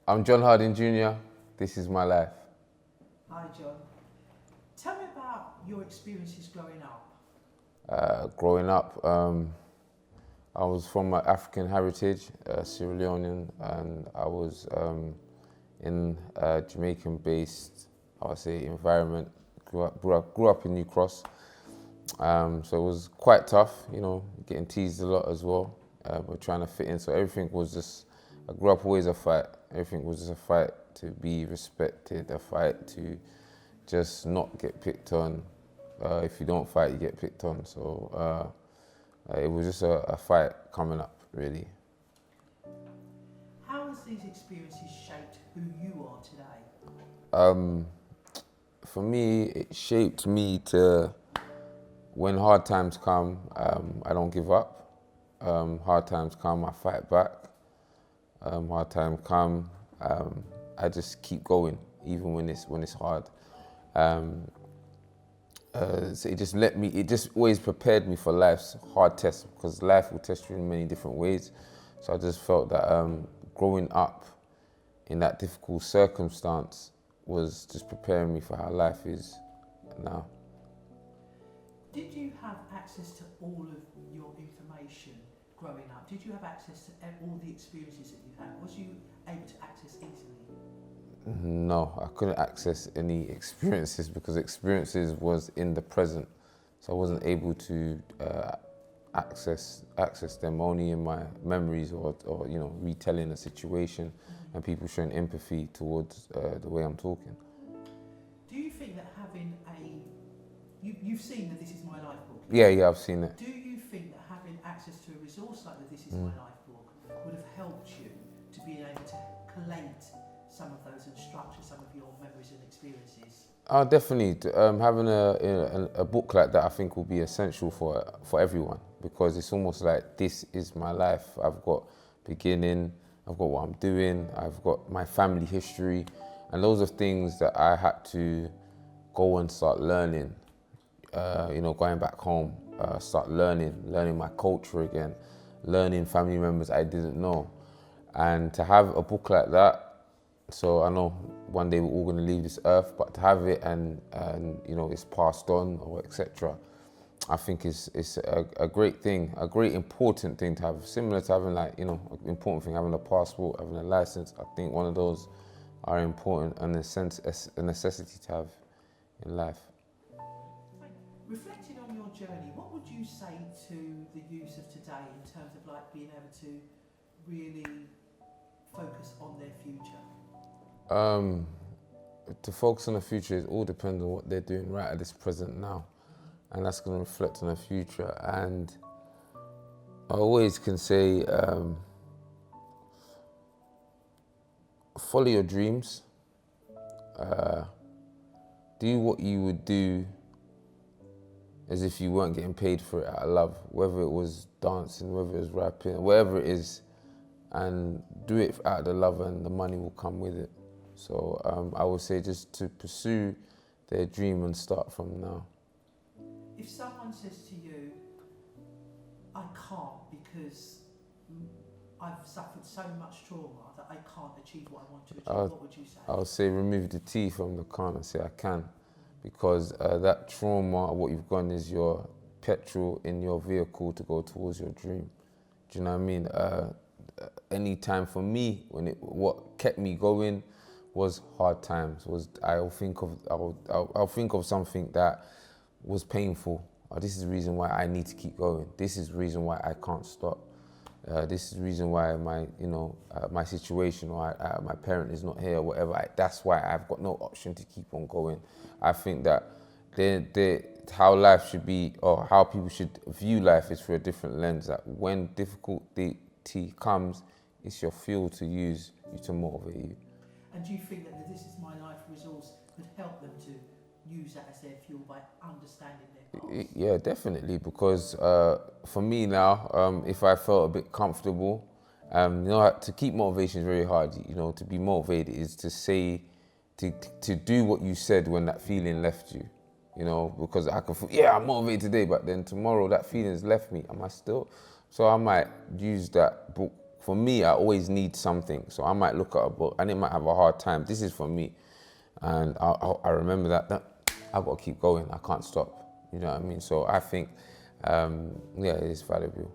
I'm John Harding Jr. This is my life. Hi, John. Tell me about your experiences growing up. Growing up, I was from African heritage, Sierra Leonean, and I was in a Jamaican-based, I would say, environment. Grew up in New Cross, so it was quite tough. Getting teased a lot as well. But trying to fit in, so everything was just. I grew up always a fight. Everything was just a fight to be respected, a fight to just not get picked on. If you don't fight, you get picked on. So it was just a fight coming up, really. How has these experiences shaped who you are today? Um, for me, it shaped me to, when hard times come, I don't give up. Hard times come, I fight back. Hard times come, I just keep going, even when it's hard. So it just always prepared me for life's hard tests, because life will test you in many different ways. So I just felt that growing up in that difficult circumstance was just preparing me for how life is now. Did you have access to all of your information growing up? Did you have access to all the experiences that you had? Was you able to access easily? No, I couldn't access any experiences because experiences was in the present, so I wasn't able to access them only in my memories or retelling a situation and people showing empathy towards the way I'm talking. Do you think that having you've seen the This Is My Life book? Yeah, I've seen it. Do you think that having access to a resource like the This Is My Life book would have helped you to be able to collate some of those and structure some of your memories and experiences? Definitely. Having a book like that, I think, will be essential for everyone, because it's almost like this is my life. I've got beginning, I've got what I'm doing, I've got my family history, and those are things that I had to go and start learning. Going back home, start learning my culture again, learning family members I didn't know, and to have a book like that. So I know one day we're all going to leave this earth, but to have it and it's passed on or etc. I think it's a great thing, a great important thing to have, similar to having an important thing, having a passport, having a license. I think one of those are important and a necessity to have in life. Reflecting on your journey, what would you say to the youth of today in terms of being able to really focus on their future? To focus on the future, it all depends on what they're doing right at this present now, and that's going to reflect on the future. And I always can say, follow your dreams. Do what you would do as if you weren't getting paid for it out of love, whether it was dancing, whether it was rapping, whatever it is, and do it out of the love, and the money will come with it. So I would say just to pursue their dream and start from now. If someone says to you, I can't because I've suffered so much trauma that I can't achieve what I want to achieve, what would you say? I would say remove the T from the can't and say I can, because that trauma, what you've gone, is your petrol in your vehicle to go towards your dream. Do you know what I mean? Any time for me, what kept me going was hard times. I'll think of something that was painful. This is the reason why I need to keep going. This is the reason why I can't stop. This is the reason why my situation, or my parent is not here, or whatever. That's why I've got no option to keep on going. I think that how life should be, or how people should view life, is through a different lens. That when difficulty comes, it's your fuel to use you to motivate you. And do you think that the This Is My Life resource could help them to use that as their fuel by understanding their past? Yeah, definitely, because for me now, if I felt a bit comfortable, to keep motivation is very hard. To be motivated is to say, to do what you said when that feeling left you. Because I can feel, yeah, I'm motivated today, but then tomorrow that feeling's left me. Am I still? So I might use that book for me, I always need something. So I might look at a book and it might have a hard time. This is for me. And I remember that I've got to keep going. I can't stop. You know what I mean? So I think, yeah, it is valuable.